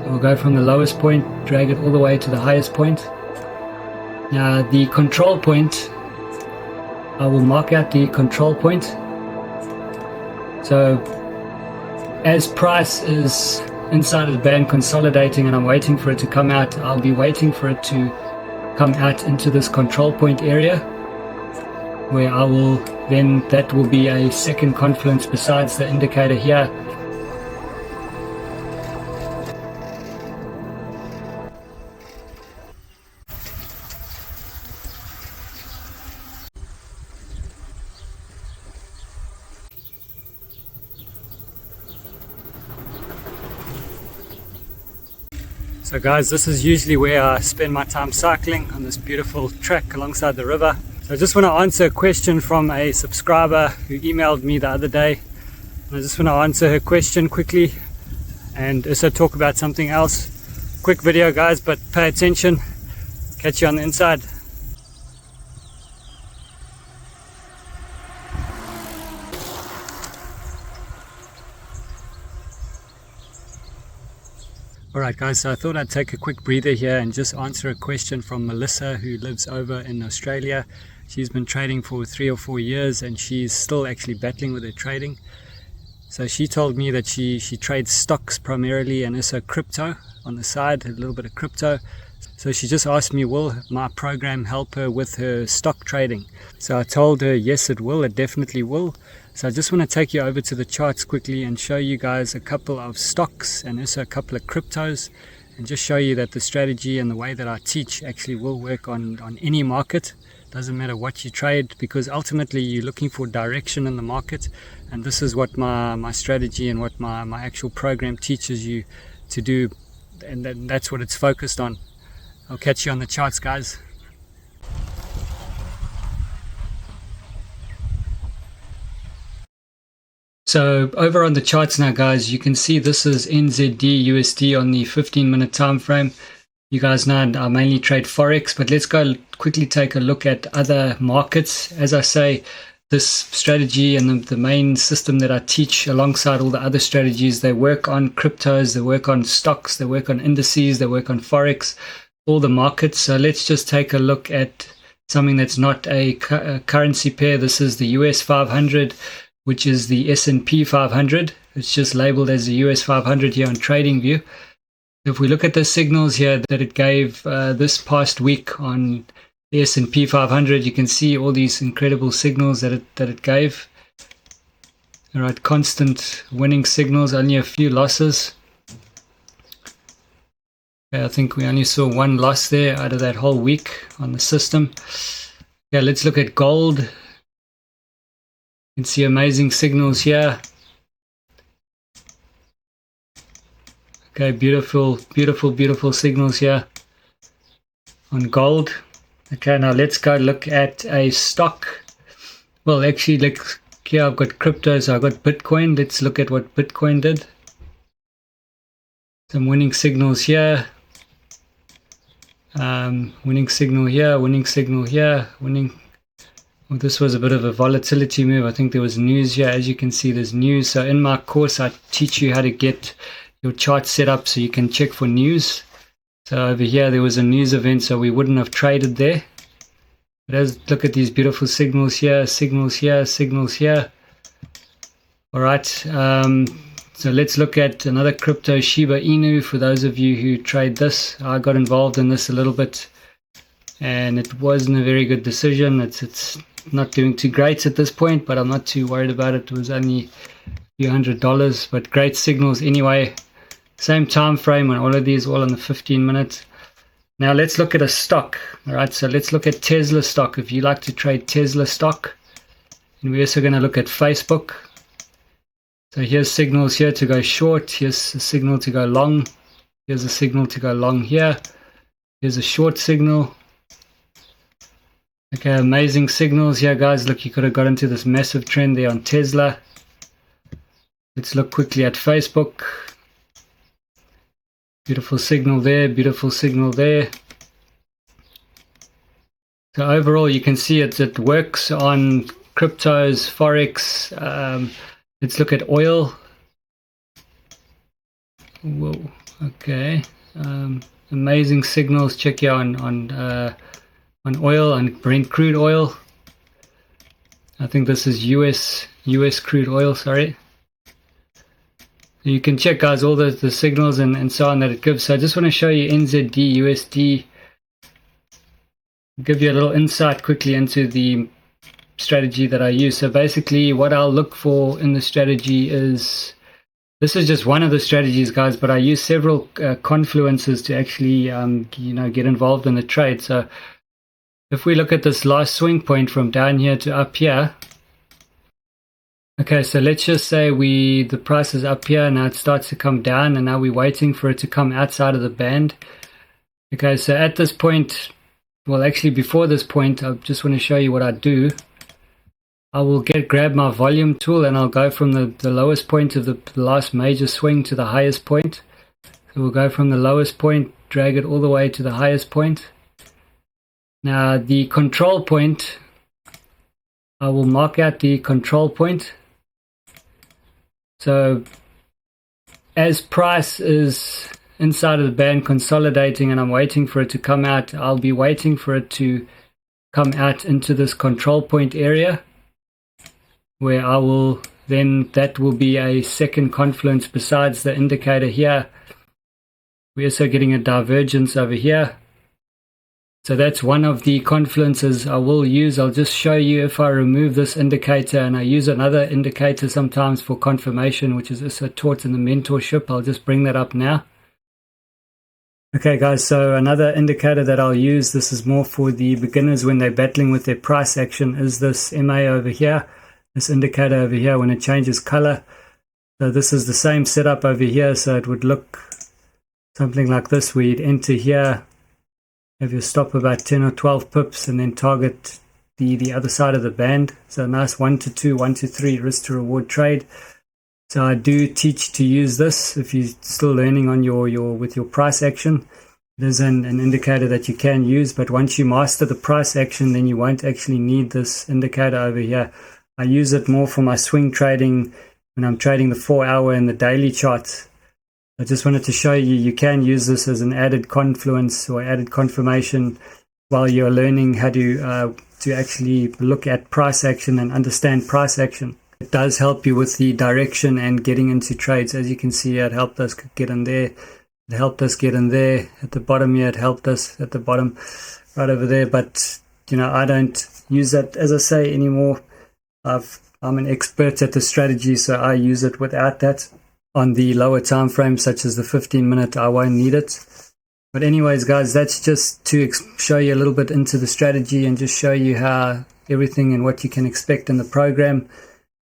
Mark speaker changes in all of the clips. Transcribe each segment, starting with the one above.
Speaker 1: We'll go from the lowest point, drag it all the way to the highest point. Now the control point, I will mark out the control point. So as price is inside of the band consolidating and I'm waiting for it to come out, I'll be waiting for it to come out into this control point area, where I will then, that will be a second confluence besides the indicator here. So guys, this is usually where I spend my time cycling, on this beautiful track alongside the river. So I just want to answer a question from a subscriber who emailed me the other day. And I just want to answer her question quickly and also talk about something else. Quick video guys, but pay attention. Catch you on the inside. Alright guys, so I thought I'd take a quick breather here and just answer a question from Melissa, who lives over in Australia. She's been trading for 3 or 4 years and she's still actually battling with her trading. So she told me that she trades stocks primarily and also crypto on the side, a little bit of crypto. So she just asked me, will my program help her with her stock trading? So I told her yes, it will, it definitely will. So I just want to take you over to the charts quickly and show you guys a couple of stocks and also a couple of cryptos, and just show you that the strategy and the way that I teach actually will work on any market. Doesn't matter what you trade, because ultimately you're looking for direction in the market, and this is what my strategy and what my actual program teaches you to do, and that's what it's focused on. I'll catch you on the charts guys. So over on the charts now guys, you can see this is NZD USD on the 15-minute time frame. You guys know I mainly trade Forex, but let's go quickly take a look at other markets. As I say, this strategy and the main system that I teach alongside all the other strategies, they work on cryptos, they work on stocks, they work on indices, they work on Forex, all the markets. So let's just take a look at something that's not a currency pair. This is the US 500. Which is the S&P 500. It's just labeled as the US 500 here on TradingView. If we look at the signals here that it gave this past week on the S&P 500, you can see all these incredible signals that it gave. All right, constant winning signals, only a few losses. Okay, I think we only saw one loss there out of that whole week on the system. Yeah, let's look at gold. You can see amazing signals here. Okay, beautiful signals here on gold. Okay, now let's go look at a stock. Well, actually, like here I've got crypto, so I've got Bitcoin. Let's look at what Bitcoin did. Some winning signals here. Winning signal here, winning signal here, winning. Well, this was a bit of a volatility move. I think there was news here. As you can see, there's news. So in my course, I teach you how to get your chart set up so you can check for news. So over here, there was a news event, so we wouldn't have traded there. But look at these beautiful signals here, signals here, signals here. All right. So let's look at another crypto, Shiba Inu. For those of you who trade this, I got involved in this a little bit, and it wasn't a very good decision. It's not doing too great at this point, but I'm not too worried about it. It was only a few $100, but great signals anyway. Same time frame on all of these, all on the 15 minutes. Now let's look at a stock. All right, so let's look at Tesla stock. If you like to trade Tesla stock, and we're also going to look at Facebook. So here's signals here to go short. Here's a signal to go long. Here's a signal to go long here. Here's a short signal. Okay, amazing signals here, guys. Look, you could have got into this massive trend there on Tesla. Let's look quickly at Facebook. Beautiful signal there, beautiful signal there. So overall, you can see it works on cryptos, Forex. Let's look at oil. Whoa, Okay. Amazing signals. Check here on oil, on Brent crude oil. I think this is US crude oil, sorry. You can check, guys, all the signals and so on that it gives. So I just want to show you NZD, USD, give you a little insight quickly into the strategy that I use. So basically what I'll look for in the strategy is, this is just one of the strategies, guys, but I use several confluences to actually get involved in the trade. So if we look at this last swing point from down here to up here, okay, so let's just say the price is up here, now it starts to come down, and now we're waiting for it to come outside of the band. Okay, so at this point, well, actually before this point, I just want to show you what I do. I will grab my volume tool, and I'll go from the lowest point of the last major swing to the highest point. So we'll go from the lowest point, drag it all the way to the highest point. Now the control point, I will mark out the control point. So as price is inside of the band consolidating and I'm waiting for it to come out, I'll be waiting for it to come out into this control point area, where I will then, that will be a second confluence besides the indicator here. We're also getting a divergence over here. So that's one of the confluences I will use. I'll just show you if I remove this indicator and I use another indicator sometimes for confirmation, which is also taught in the mentorship. I'll just bring that up now. Okay guys, so another indicator that I'll use, this is more for the beginners when they're battling with their price action, is this MA over here, this indicator over here when it changes color. So this is the same setup over here, so it would look something like this, where you'd enter here, have your stop about 10 or 12 pips, and then target the other side of the band. So a nice 1 to 2, 1 to 3 risk to reward trade. So I do teach to use this if you're still learning on with your price action. There's an indicator that you can use, but once you master the price action, then you won't actually need this indicator over here. I use it more for my swing trading when I'm trading the 4-hour and the daily charts. I just wanted to show you, you can use this as an added confluence or added confirmation while you're learning how to actually look at price action and understand price action. It does help you with the direction and getting into trades. As you can see, it helped us get in there. It helped us get in there. At the bottom here, it helped us at the bottom right over there. But, I don't use that, as I say, anymore. I'm an expert at the strategy, so I use it without that. On the lower time frames, such as the 15-minute, I won't need it. But anyways, guys, that's just to show you a little bit into the strategy and just show you how everything and what you can expect in the program.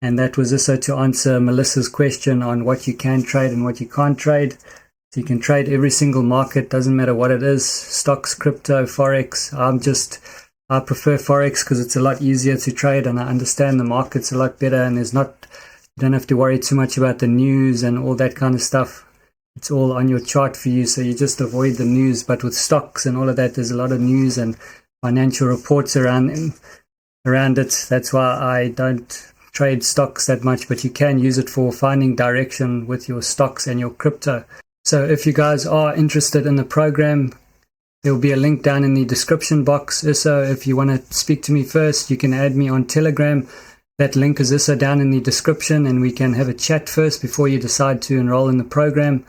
Speaker 1: And that was also to answer Melissa's question on what you can trade and what you can't trade. So you can trade every single market, doesn't matter what it is, stocks, crypto, Forex. I prefer Forex because it's a lot easier to trade and I understand the markets a lot better, and you don't have to worry too much about the news and all that kind of stuff. It's all on your chart for you, so you just avoid the news. But with stocks and all of that, there's a lot of news and financial reports around it. That's why I don't trade stocks that much, but you can use it for finding direction with your stocks and your crypto. So if you guys are interested in the program, there will be a link down in the description box. Also, if you want to speak to me first, you can add me on Telegram. That link is also down in the description, and we can have a chat first before you decide to enroll in the program.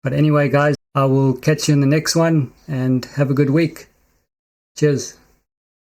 Speaker 1: But anyway, guys, I will catch you in the next one, and have a good week. Cheers.